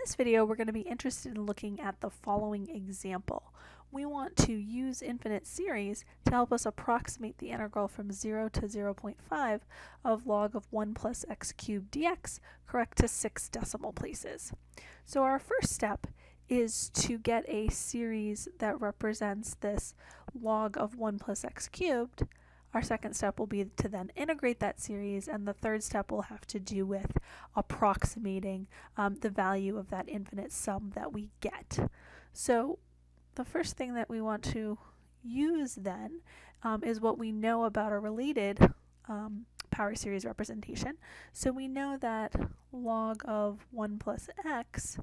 this video, we're going to be interested in looking at the following example. We want to use infinite series to help us approximate the integral from 0 to 0.5 of log of 1 plus x cubed dx, correct to 6 decimal places. So our first step is to get a series that represents this log of 1 plus x cubed. Our second step will be to then integrate that series, and the third step will have to do with approximating the value of that infinite sum that we get. So the first thing that we want to use then is what we know about a related power series representation. So we know that log of 1 plus x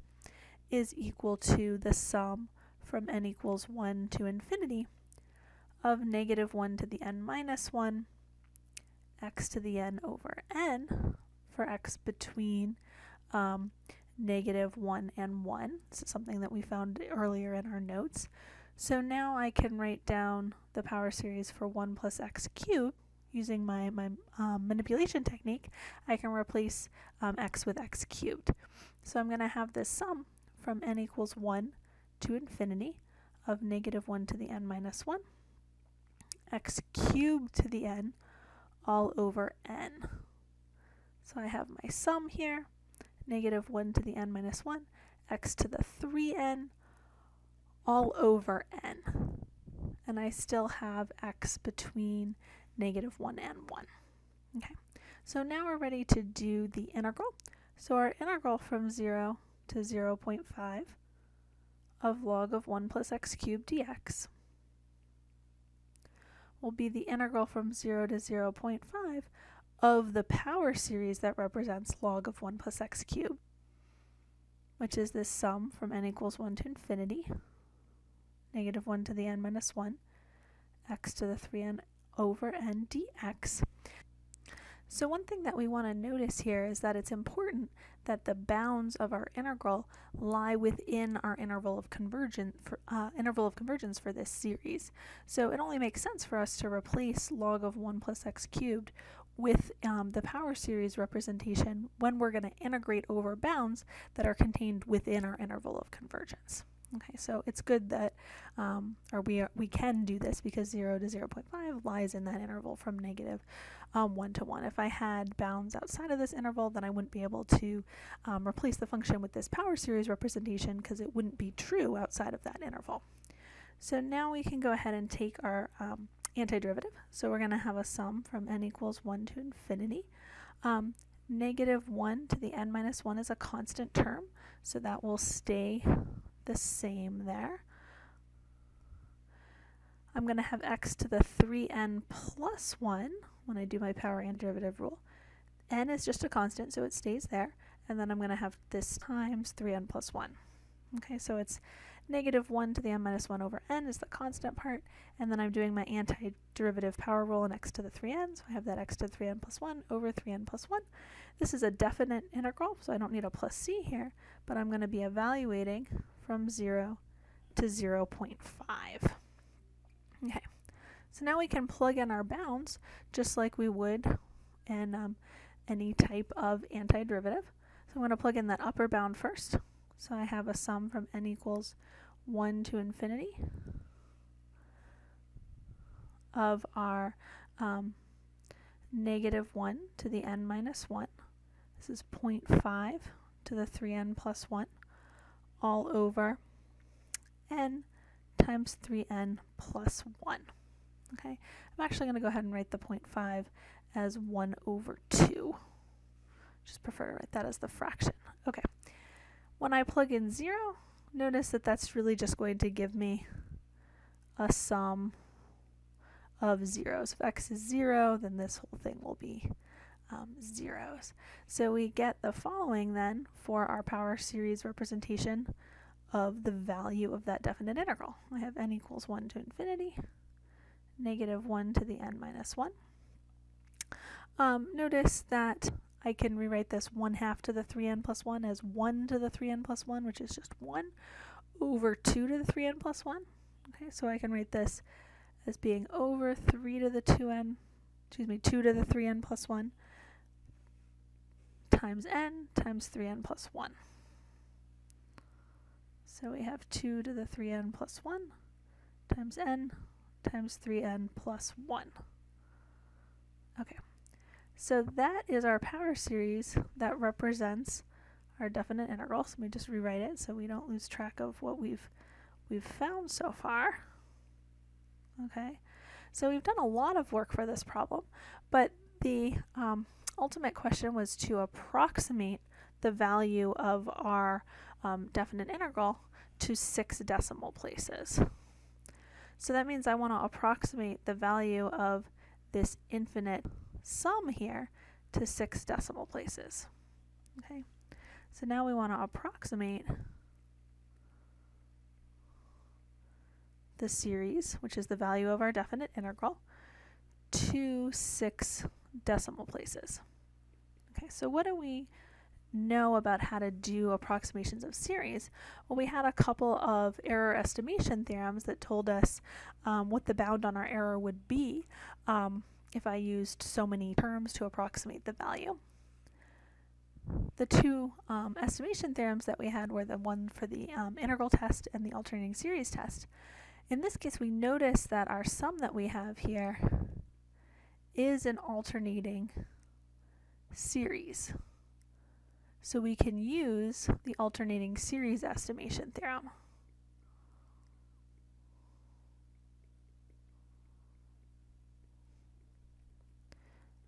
is equal to the sum from n equals 1 to infinity of negative 1 to the n minus 1, x to the n over n, for x between negative 1 and 1. This is something that we found earlier in our notes. So now I can write down the power series for 1 plus x cubed using my manipulation technique. I can replace x with x cubed. So I'm going to have this sum from n equals 1 to infinity of negative 1 to the n minus 1, x cubed to the n all over n. So I have my sum here, negative 1 to the n minus 1, x to the 3n all over n. And I still have x between negative 1 and 1. Okay, so now we're ready to do the integral. So our integral from 0 to 0.5 of log of 1 plus x cubed dx will be the integral from 0 to 0.5 of the power series that represents log of 1 plus x cubed, which is this sum from n equals 1 to infinity, negative 1 to the n minus 1, x to the 3n over n dx. So one thing that we want to notice here is that it's important that the bounds of our integral lie within our interval of convergence for this series. So it only makes sense for us to replace log of 1 plus x cubed with the power series representation when we're going to integrate over bounds that are contained within our interval of convergence. Okay, so it's good that we can do this because 0 to 0.5 lies in that interval from negative 1 to 1. If I had bounds outside of this interval, then I wouldn't be able to replace the function with this power series representation because it wouldn't be true outside of that interval. So now we can go ahead and take our antiderivative. So we're going to have a sum from n equals 1 to infinity. Negative 1 to the n minus 1 is a constant term, so that will stay the same there. I'm going to have x to the 3n plus 1 when I do my power antiderivative rule. N is just a constant, so it stays there. And then I'm going to have this times 3n plus 1. Okay, so it's negative 1 to the n minus 1 over n is the constant part. And then I'm doing my antiderivative power rule in x to the 3n. So I have that x to the 3n plus 1 over 3n plus 1. This is a definite integral, so I don't need a plus c here. But I'm going to be evaluating from 0 to 0.5. Okay, so now we can plug in our bounds just like we would in any type of antiderivative. So I'm going to plug in that upper bound first. So I have a sum from n equals 1 to infinity of our negative 1 to the n minus 1. This is 0.5 to the 3n plus 1 all over n times 3n plus 1. Okay, I'm actually going to go ahead and write the 0.5 as 1 over 2. Just prefer to write that as the fraction. Okay, when I plug in 0, notice that that's really just going to give me a sum of zeros. If x is 0, then this whole thing will be zeros. So we get the following then for our power series representation of the value of that definite integral. I have n equals 1 to infinity, negative 1 to the n minus 1. Notice that I can rewrite this 1/2 to the 3n plus 1 as 1 to the 3n plus 1, which is just 1, over 2 to the 3n plus 1. Okay, so I can write this as being over 2 to the 3n plus 1 times n times 3n plus 1. So we have 2 to the 3n plus 1 times n times 3n plus 1. Okay, so that is our power series that represents our definite integral. So let me just rewrite it so we don't lose track of what we've found so far. Okay, so we've done a lot of work for this problem, but the ultimate question was to approximate the value of our definite integral to 6 decimal places. So that means I want to approximate the value of this infinite sum here to 6 decimal places. Okay, so now we want to approximate the series, which is the value of our definite integral, to 6 decimal places. Okay, so what do we know about how to do approximations of series? Well, we had a couple of error estimation theorems that told us what the bound on our error would be if I used so many terms to approximate the value. The two estimation theorems that we had were the one for the integral test and the alternating series test. In this case, we notice that our sum that we have here is an alternating series. So we can use the alternating series estimation theorem.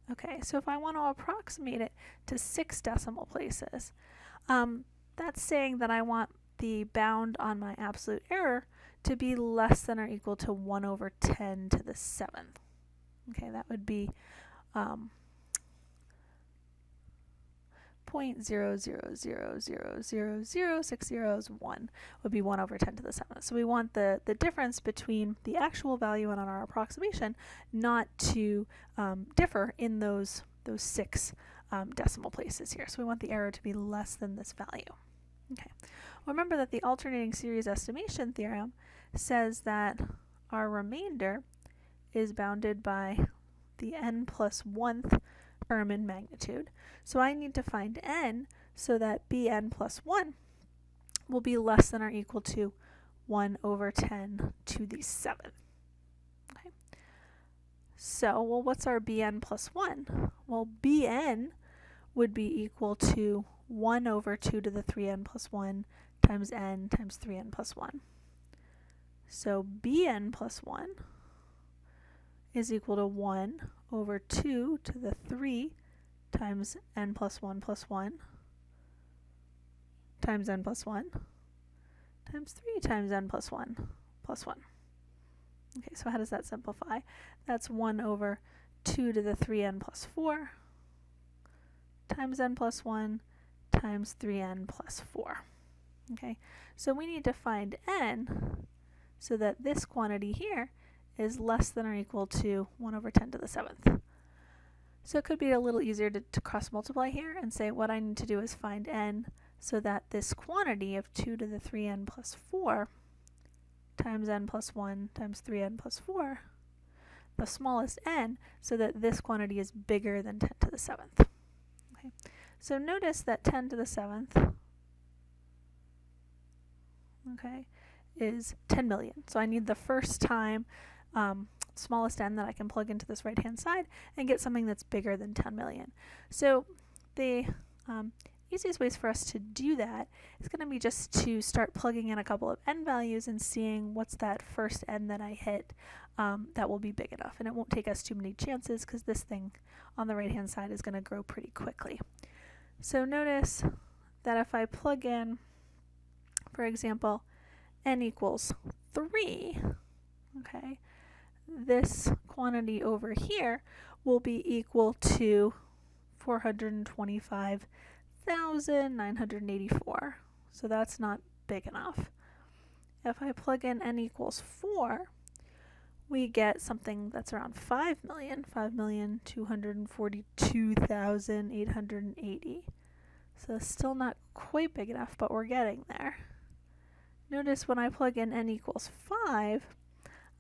Okay, so if I want to approximate it to 6 decimal places, that's saying that I want the bound on my absolute error to be less than or equal to 1 over 10 to the 7th. Okay, that would be 0.000000601 would be 1 over 10 to the 7th. So we want the difference between the actual value and on our approximation not to differ in those 6 decimal places here. So we want the error to be less than this value. Okay. Remember that the alternating series estimation theorem says that our remainder is bounded by the n plus 1th term in magnitude. So I need to find n so that bn plus 1 will be less than or equal to 1 over 10 to the 7th. Okay. So, well, what's our bn plus 1? Well, bn would be equal to 1 over 2 to the 3n plus 1 times n times 3n plus 1. So bn plus 1 is equal to 1 over 2 to the 3 times n plus 1 times n plus 1 times 3 times n plus 1 plus 1. Okay, so how does that simplify? That's 1 over 2 to the 3n plus 4 times n plus 1 times 3n plus 4. Okay, so we need to find n so that this quantity here is less than or equal to 1 over 10 to the 7th. So it could be a little easier to cross multiply here and say what I need to do is find n so that this quantity of 2 to the 3n plus 4 times n plus 1 times 3n plus 4, the smallest n, so that this quantity is bigger than 10 to the 7th. Okay. So notice that 10 to the 7th, okay, is 10 million. So I need the first time smallest n that I can plug into this right-hand side and get something that's bigger than 10 million. So the easiest ways for us to do that is going to be just to start plugging in a couple of n values and seeing what's that first n that I hit that will be big enough. And it won't take us too many chances because this thing on the right-hand side is going to grow pretty quickly. So notice that if I plug in, for example, n equals 3, okay, this quantity over here will be equal to 425,984. So that's not big enough. If I plug in n equals 4, we get something that's around 5 million, 5,242,880. So it's still not quite big enough, but we're getting there. Notice when I plug in n equals 5,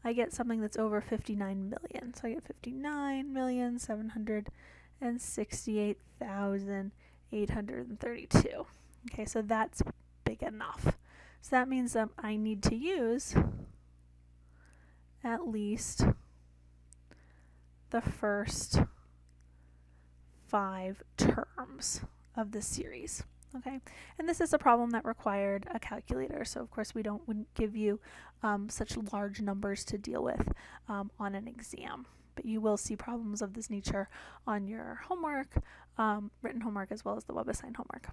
I get something that's over 59 million. So I get 59,768,832. Okay, so that's big enough. So that means that I need to use at least the first 5 terms of the series. Okay, and this is a problem that required a calculator, so of course wouldn't give you such large numbers to deal with on an exam. But you will see problems of this nature on your homework, written homework, as well as the web-assigned homework.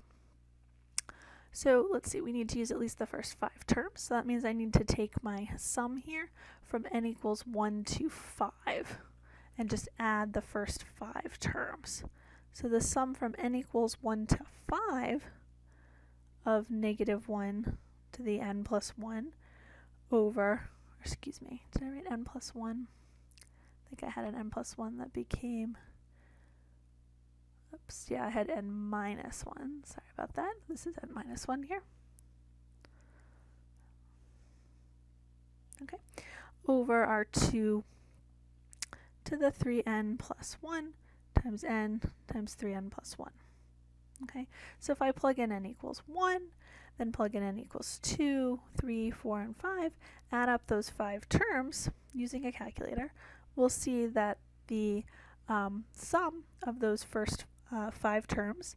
So let's see, we need to use at least the first 5 terms. So that means I need to take my sum here from n equals 1 to 5 and just add the first 5 terms. So the sum from n equals 1 to 5 of negative 1 to the n plus 1 over, excuse me, did I write n plus 1? I think I had an n plus 1 that became, oops, yeah, I had n minus 1. Sorry about that. This is n minus 1 here. Okay, over our 2 to the 3n plus 1 times n times 3n plus 1. Okay, so if I plug in n equals 1, then plug in n equals 2, 3, 4, and 5, add up those 5 terms using a calculator, we'll see that the sum of those first 5 terms,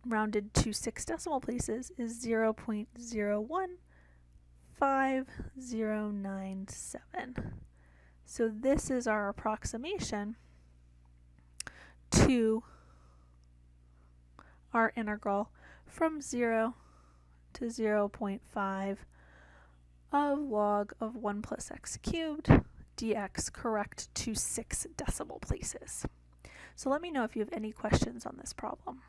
rounded to 6 decimal places, is 0.015097. So this is our approximation to our integral from 0 to 0.5 of log of 1 plus x cubed dx, correct to 6 decimal places. So let me know if you have any questions on this problem.